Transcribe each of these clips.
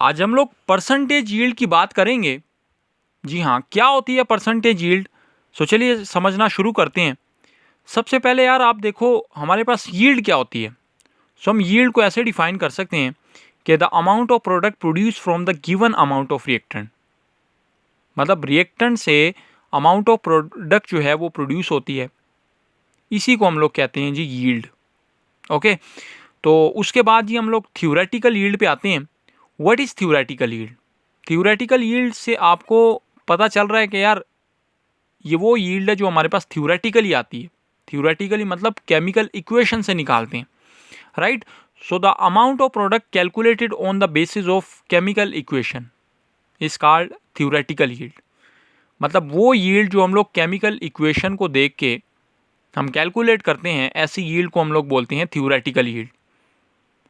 आज हम लोग परसेंटेज यील्ड की बात करेंगे। जी हाँ, क्या होती है परसेंटेज यील्ड? सो चलिए समझना शुरू करते हैं। सबसे पहले यार आप देखो हमारे पास यील्ड क्या होती है। सो हम यील्ड को ऐसे डिफाइन कर सकते हैं कि the amount of product produce from the given amount of reactant. मतलब रिएक्टेंट से अमाउंट ऑफ प्रोडक्ट जो है वो प्रोड्यूस होती है, इसी को हम लोग कहते हैं जी यील्ड। ओके, तो उसके बाद जी हम लोग थ्योरेटिकल यील्ड पे आते हैं। What is theoretical yield? Theoretical yield से आपको पता चल रहा है कि यार ये वो यील्ड है जो हमारे पास थ्योरेटिकली आती है। थ्योरेटिकली मतलब केमिकल इक्वेशन से निकालते हैं, right. So the amount of product calculated on the basis of chemical equation is called theoretical yield. मतलब वो यील्ड जो हम लोग केमिकल इक्वेशन को देख के हम कैलकुलेट करते हैं, ऐसी यील्ड को हम लोग बोलते हैं theoretical yield,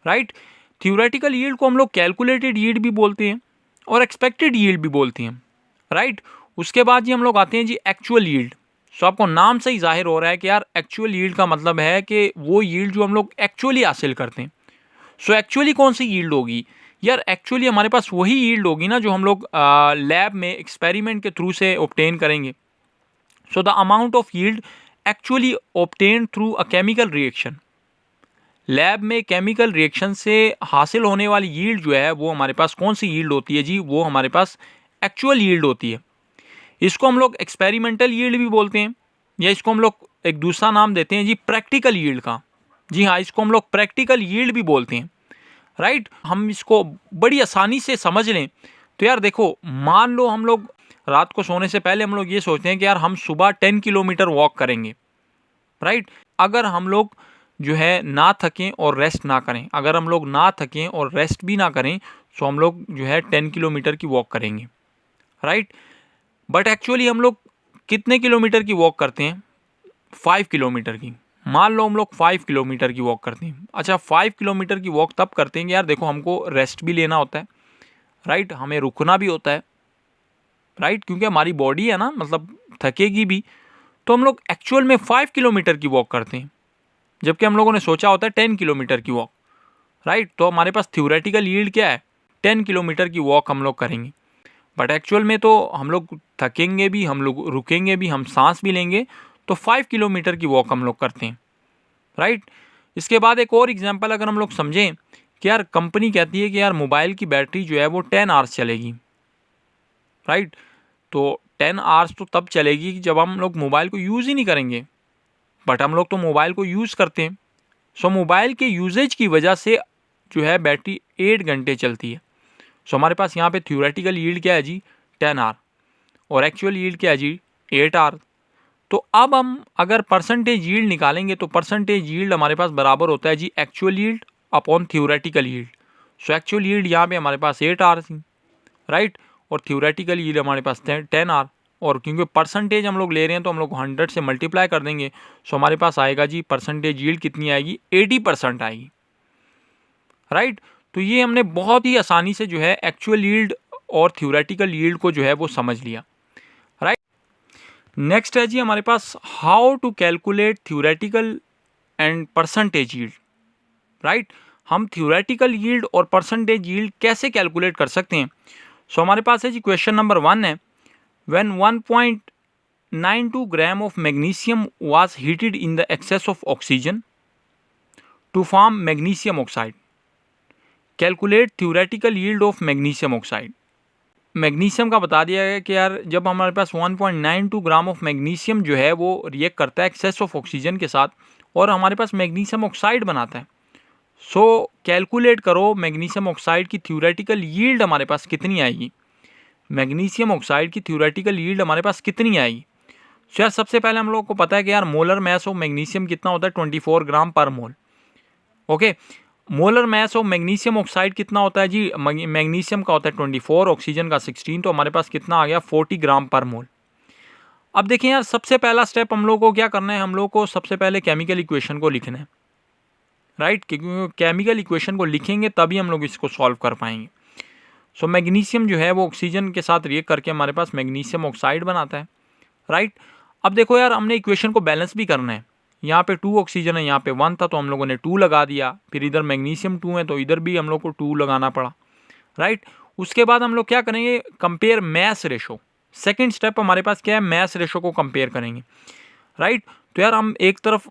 right. Theoretical yield को हम लोग कैलकुलेटेड यील्ड भी बोलते हैं और एक्सपेक्टेड यील्ड भी बोलते हैं, राइट। उसके बाद जी हम लोग आते हैं जी एक्चुअल यील्ड। सो आपको नाम से ही जाहिर हो रहा है कि यार एक्चुअल यील्ड का मतलब है कि वो यील्ड जो हम लोग एक्चुअली हासिल करते हैं। सो एक्चुअली कौन सी यील्ड होगी? यार एक्चुअली हमारे पास वही यील्ड होगी ना जो हम लोग लैब में एक्सपेरिमेंट के थ्रू से ऑब्टेन करेंगे। So the amount of yield actually obtain through a chemical reaction. Lab में केमिकल रिएक्शन से हासिल होने वाली यील्ड जो है वो हमारे पास कौन सी यील्ड होती है जी? वो हमारे पास एक्चुअल यील्ड होती है। इसको हम लोग एक्सपेरिमेंटल यील्ड भी बोलते हैं, या इसको हम लोग एक दूसरा नाम देते हैं जी प्रैक्टिकल यील्ड का। जी हाँ, इसको हम लोग प्रैक्टिकल यील्ड भी बोलते हैं, राइट। हम इसको बड़ी आसानी से समझ लें तो यार देखो, मान लो हम लोग रात को सोने से पहले हम लोग ये सोचते हैं कि यार हम सुबह 10 किलोमीटर वॉक करेंगे, राइट। अगर हम लोग जो है ना थकें और रेस्ट ना करें, अगर हम लोग ना थकें और रेस्ट भी ना करें, तो हम लोग जो है 10 किलोमीटर की वॉक करेंगे, राइट। बट एक्चुअली हम लोग कितने किलोमीटर की वॉक करते हैं? 5 किलोमीटर की। मान लो हम लोग 5 किलोमीटर की वॉक करते हैं। अच्छा, 5 किलोमीटर की वॉक तब करते हैं कि यार देखो हमको रेस्ट भी लेना होता है, राइट, हमें रुकना भी होता है, राइट, क्योंकि हमारी बॉडी है ना, मतलब थकेगी भी। तो हम लोग एक्चुअल में 5 किलोमीटर की वॉक करते हैं, जबकि हम लोगों ने सोचा होता है 10 किलोमीटर की वॉक, राइट। तो हमारे पास थ्योरेटिकल यील्ड क्या है? 10 किलोमीटर की वॉक हम लोग करेंगे, बट एक्चुअल में तो हम लोग थकेंगे भी, हम लोग रुकेंगे भी, हम सांस भी लेंगे। तो 5 किलोमीटर की वॉक हम लोग करते हैं, राइट। इसके बाद एक और एग्जांपल अगर हम लोग समझें कि यार कंपनी कहती है कि यार मोबाइल की बैटरी जो है वो 10 आवर्स चलेगी, राइट। तो 10 आवर्स तो तब चलेगी जब हम लोग मोबाइल को यूज़ ही नहीं करेंगे, बट हम लोग तो मोबाइल को यूज़ करते हैं। सो मोबाइल के यूजेज की वजह से जो है बैटरी 8 घंटे चलती है। सो हमारे पास यहाँ पे थ्योरेटिकल यील्ड क्या है जी? 10 आवर। और एक्चुअल यील्ड क्या है जी? 8 आवर। तो अब हम अगर परसेंटेज यील्ड निकालेंगे तो परसेंटेज यील्ड हमारे पास बराबर होता है जी actual yield upon theoretical yield. So actual yield यहाँ पे हमारे पास 8 आवर थी, राइट, और थ्योरेटिकल यील्ड हमारे पास 10 आवर। और क्योंकि परसेंटेज हम लोग ले रहे हैं तो हम लोग 100 से मल्टीप्लाई कर देंगे। सो हमारे पास आएगा जी परसेंटेज यील्ड कितनी आएगी? 80% आएगी, राइट। तो ये हमने बहुत ही आसानी से जो है एक्चुअल यील्ड और थ्योरेटिकल यील्ड को जो है वो समझ लिया, राइट। नेक्स्ट है जी हमारे पास how to calculate theoretical and percentage yield, right. हम थ्योरेटिकल यील्ड और परसेंटेज यील्ड कैसे कैलकुलेट कर सकते हैं? सो हमारे पास है जी क्वेश्चन नंबर 1 है, when 1.92 gram of magnesium was heated in the excess of oxygen to form magnesium oxide, calculate theoretical yield of magnesium oxide. Magnesium का बता दिया गया कि यार जब हमारे पास 1.92 ग्राम ऑफ मैग्नीशियम जो है वो रिएक्ट करता है एक्सेस ऑफ ऑक्सीजन के साथ और हमारे पास मैग्नीशियम ऑक्साइड बनाता है। सो कैलकुलेट करो मैग्नीशियम ऑक्साइड की थ्योरेटिकल यील्ड हमारे पास कितनी आएगी? मैग्नीशियम ऑक्साइड की थ्योरेटिकल यील्ड हमारे पास कितनी आएगी? सो यार सबसे पहले हम लोग को पता है कि यार मोलर मैस ऑफ मैग्नीशियम कितना होता है? 24 gram per mole. Okay, molar mass of magnesium oxide कितना होता है जी? मैग्नीशियम का होता है 24, ऑक्सीजन का 16, तो हमारे पास कितना आ गया? 40 ग्राम पर मोल। अब देखें यार सबसे पहला स्टेप हम लोग को क्या करना है? हम लोग को सबसे पहले केमिकल इक्वेशन को लिखना है, राइट, क्योंकि केमिकल इक्वेशन को लिखेंगे तभी हम लोग इसको सॉल्व कर पाएंगे। सो मैग्नीशियम जो है वो ऑक्सीजन के साथ रिएक्ट करके हमारे पास मैग्नीशियम ऑक्साइड बनाता है, राइट। अब देखो यार हमने इक्वेशन को बैलेंस भी करना है। यहाँ पे 2 ऑक्सीजन है, यहाँ पे 1 था तो हम लोगों ने 2 लगा दिया, फिर इधर मैग्नीशियम 2 है तो इधर भी हम लोग को 2 लगाना पड़ा, राइट। उसके बाद हम लोग क्या करेंगे, compare mass ratio. Second step हमारे पास क्या है, मैस रेशो को कंपेयर करेंगे, राइट। तो यार हम एक तरफ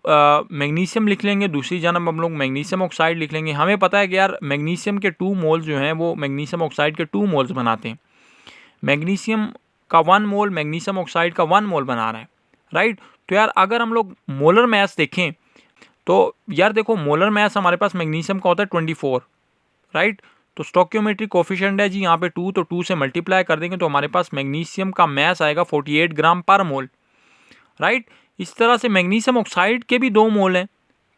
मैग्नीशियम लिख लेंगे, दूसरी जानब हम लोग मैग्नीशियम ऑक्साइड लिख लेंगे। हमें पता है कि यार मैग्नीशियम के 2 मोल्स जो हैं वो मैग्नीशियम ऑक्साइड के 2 मोल्स बनाते हैं। मैग्नीशियम का 1 मोल मैग्नीशियम ऑक्साइड का 1 मोल बना रहा है, राइट। तो यार अगर हम लोग मोलर मैस देखें तो यार देखो मोलर मैस हमारे पास मैग्नीशियम का होता है 24, राइट। तो स्टोइकियोमेट्रिक कोफिशिएंट है जी यहाँ पे 2, तो 2 से मल्टीप्लाई कर देंगे तो हमारे पास मैग्नीशियम का मैस आएगा 48 ग्राम पर मोल, राइट। इस तरह से मैग्नीशियम ऑक्साइड के भी 2 मोल हैं,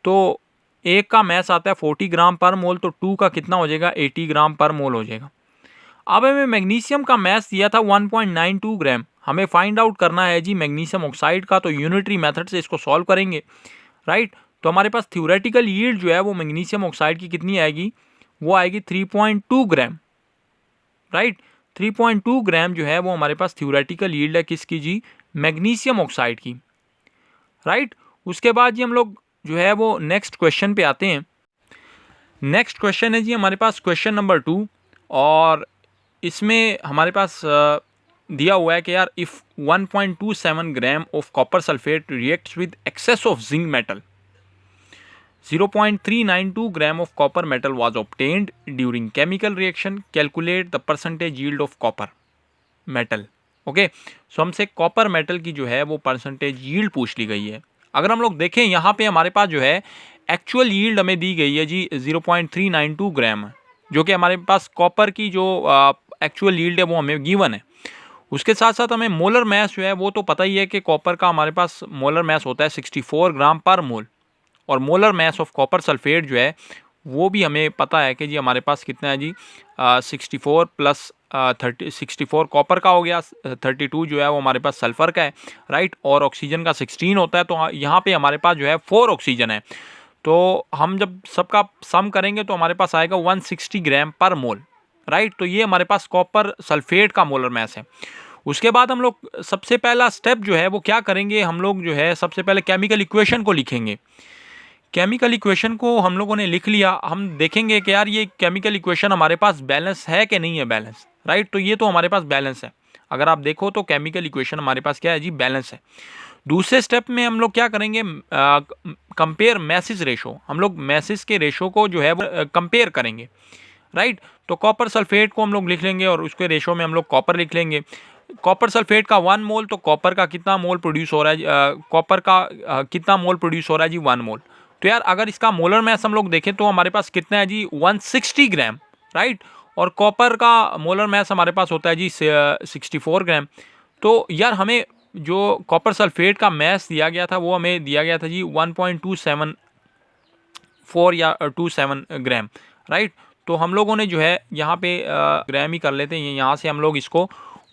तो एक का मैस आता है 40 ग्राम पर मोल, तो 2 का कितना हो जाएगा, 80 ग्राम पर मोल हो जाएगा। अब हमें मैग्नीशियम का मैस दिया था 1.92 ग्राम, हमें फाइंड आउट करना है जी मैग्नीशियम ऑक्साइड का, तो यूनिटरी मेथड से इसको सॉल्व करेंगे, राइट। तो हमारे पास थ्योरेटिकल यील्ड जो है वो मैग्नीशियम ऑक्साइड की कितनी आएगी, वो आएगी 3.2 ग्राम, राइट। 3.2 ग्राम जो है वो हमारे पास थ्योरेटिकल यील्ड है किसकी जी, मैग्नीशियम ऑक्साइड की, राइट। उसके बाद जी हम लोग जो है वो नेक्स्ट क्वेश्चन पे आते हैं। नेक्स्ट क्वेश्चन है जी हमारे पास क्वेश्चन नंबर 2, और इसमें हमारे पास दिया हुआ है कि यार if 1.27 gram of copper sulphate reacts with excess of zinc metal, 0.392 gram of copper metal was obtained during chemical reaction, calculate the percentage yield of copper metal. Okay, so हमसे copper metal की जो है वो percentage yield पूछ ली गई है। अगर हम लोग देखें यहाँ पे हमारे पास जो है एक्चुअल यील्ड हमें दी गई है जी 0.392 ग्राम, जो कि हमारे पास कॉपर की जो एक्चुअल यील्ड है वो हमें गिवन है। उसके साथ साथ हमें मोलर मैस जो है वो तो पता ही है कि कॉपर का हमारे पास मोलर मैस होता है 64 ग्राम पर मोल, और molar mass of copper sulphate जो है वो भी हमें पता है कि जी हमारे पास कितना है जी 64 प्लस 64 कॉपर का हो गया, 32 जो है वो हमारे पास सल्फ़र का है, राइट। और ऑक्सीजन का 16 होता है, तो यहाँ पे हमारे पास जो है 4 ऑक्सीजन है, तो हम जब सबका सम करेंगे तो हमारे पास आएगा 160 ग्राम पर मोल, राइट। तो ये हमारे पास कॉपर सल्फेट का मोलर मैस है। उसके बाद हम लोग सबसे पहला स्टेप जो है वो क्या करेंगे, हम लोग जो है सबसे पहले केमिकल इक्वेशन को लिखेंगे। केमिकल इक्वेशन को हम लोगों ने लिख लिया, हम देखेंगे कि यार ये केमिकल इक्वेशन हमारे पास बैलेंस है कि नहीं है बैलेंस, राइट। तो ये तो हमारे पास बैलेंस है, अगर आप देखो तो केमिकल इक्वेशन हमारे पास क्या है जी, बैलेंस है। दूसरे स्टेप में हम लोग क्या करेंगे, कंपेयर मैसेज रेशो, हम लोग मैसेज के रेशो को जो है वो कंपेयर करेंगे, राइट। तो कॉपर सल्फेट को हम लोग लिख लेंगे और उसके रेशो में हम लोग कॉपर लिख लेंगे। कॉपर सल्फेट का 1 मोल, तो कॉपर का कितना मोल प्रोड्यूस हो रहा है, कॉपर का कितना मोल प्रोड्यूस हो रहा है जी, 1 मोल। तो यार अगर इसका मोलर मैस हम लोग देखें तो हमारे पास कितना है जी 160 ग्राम, राइट। और कॉपर का मोलर मैस हमारे पास होता है जी 64 ग्राम। तो यार हमें जो कॉपर सल्फेट का मैस दिया गया था वो हमें दिया गया था जी 1.274 या 27 ग्राम, राइट। तो हम लोगों ने जो है यहाँ पे ग्राम ही कर लेते हैं, यहाँ से हम लोग इसको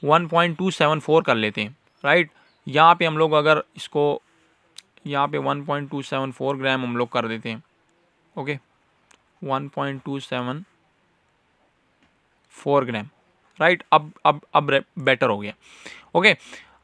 1.274 कर लेते हैं, राइट। यहाँ पे हम लोग अगर इसको यहाँ पे 1.274 ग्राम हम लोग कर देते हैं, ओके 1.274 ग्राम, राइट। अब बेटर हो गया, ओके।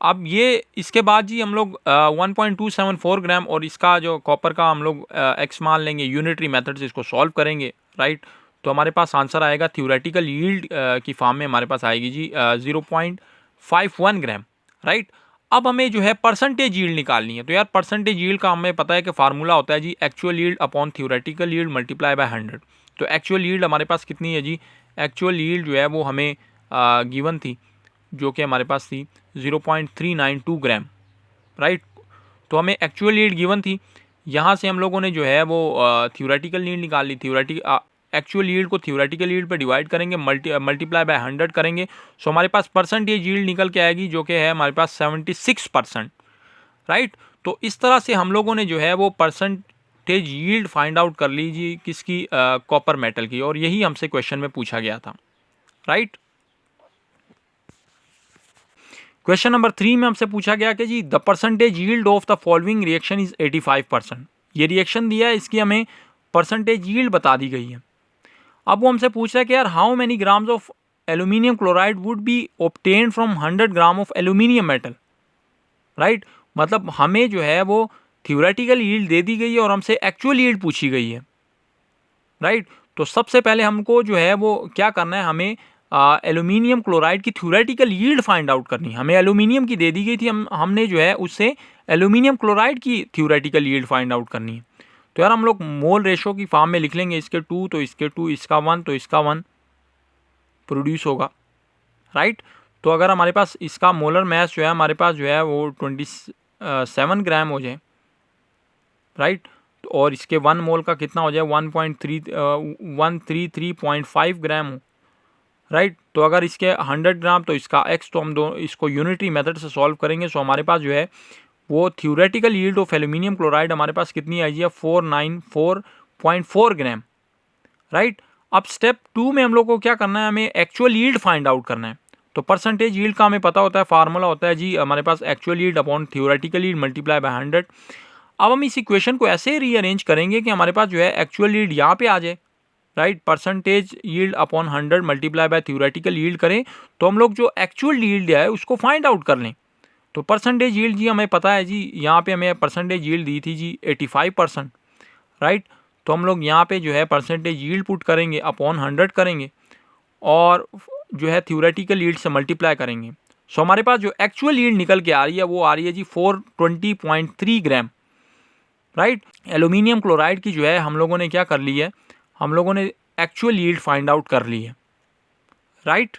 अब ये इसके बाद जी हम लोग 1.274 ग्राम और इसका जो कॉपर का हम लोग एक्स मान लेंगे, यूनिटरी मेथड से इसको सॉल्व करेंगे, राइट। तो हमारे पास आंसर आएगा थ्योरेटिकल यील्ड की फॉर्म में हमारे पास आएगी जी 0.51 ग्राम, राइट। अब हमें जो है परसेंटेज यील्ड निकालनी है। तो यार परसेंटेज यील्ड का हमें पता है कि फार्मूला होता है जी actual yield upon theoretical yield multiply by 100। तो एक्चुअल यील्ड हमारे पास कितनी है जी, एक्चुअल यील्ड जो है वो हमें गिवन थी, जो कि हमारे पास थी 0.392 ग्राम, राइट। तो हमें एक्चुअल यील्ड गिवन थी, यहाँ से हम लोगों ने जो है वो थ्योरेटिकल यील्ड निकाल ली। एक्चुअल यील्ड को थ्योरेटिकल यील्ड पे डिवाइड करेंगे, मल्टीप्लाई बाय 100 करेंगे, सो हमारे पास परसेंटेज यील्ड निकल के आएगी, जो कि है हमारे पास 76%, राइट। तो इस तरह से हम लोगों ने जो है वो परसेंटेज यील्ड फाइंड आउट कर लीजिए किसकी, कॉपर मेटल की, और यही हमसे क्वेश्चन में पूछा गया था, राइट। क्वेश्चन नंबर 3 में हमसे पूछा गया कि जी the percentage yield of the following reaction is 85%। ये रिएक्शन दिया है, इसकी हमें परसेंटेज यील्ड बता दी गई है। अब वो हमसे पूछ रहा है कि यार how many grams of aluminium chloride would be obtain from 100 gram of aluminium metal, right. मतलब हमें जो है वो थ्योरेटिकल यील्ड दे दी गई है और हमसे एक्चुअल यील्ड पूछी गई है, राइट। तो सबसे पहले हमको जो है वो क्या करना है, हमें एल्यूमिनियम क्लोराइड की थ्योरेटिकल यील्ड फाइंड आउट करनी है। हमें एल्यूमिनियम की दे दी गई थी, हमने जो है उससे एल्यूमिनियम क्लोराइड की थ्योरेटिकल यील्ड फाइंड आउट करनी है। तो यार हम लोग मोल रेशो की फॉर्म में लिख लेंगे, इसके 2 तो इसके 2, इसका 1 तो इसका 1 प्रोड्यूस होगा, राइट। तो अगर हमारे पास इसका मोलर मास जो है हमारे पास जो है वो 27 ग्राम हो जाए, राइट। और इसके 1 मोल का कितना हो जाए 133.5 ग्राम हो, राइट। तो अगर इसके 100 ग्राम तो इसका x, तो हम इसको यूनिटरी मेथड से सॉल्व करेंगे। सो हमारे पास जो है वो theoretical yield of aluminium chloride हमारे पास कितनी आई है 494.4 ग्राम, राइट। अब स्टेप 2 में हम लोग को क्या करना है, हमें एक्चुअल यील्ड फाइंड आउट करना है। तो परसेंटेज यील्ड का हमें पता होता है, फार्मूला होता है जी हमारे पास actual yield upon theoretical yield multiply by 100। अब हम इस इक्वेशन को ऐसे रीअरेंज करेंगे कि हमारे पास जो है एक्चुअल यील्ड यहाँ पे आ जाए, right. Percentage yield upon 100 multiply by theoretical yield करें तो हम लोग जो एक्चुअल यील्ड है उसको फाइंड आउट कर लें। तो परसेंटेज यील्ड जी हमें पता है जी, यहाँ पे हमें परसेंटेज यील्ड दी थी जी 85%, राइट। तो हम लोग यहाँ पे जो है परसेंटेज यील्ड पुट करेंगे अपॉन 100 करेंगे और जो है थ्योरेटिकल यील्ड से मल्टीप्लाई करेंगे। सो हमारे पास जो एक्चुअल यील्ड निकल के आ रही है वो आ रही है जी 420.3 ग्राम, राइट। एल्यूमिनियम क्लोराइड की जो है हम लोगों ने क्या कर ली है, हम लोगों ने एक्चुअल यील्ड फाइंड आउट कर ली है, राइट।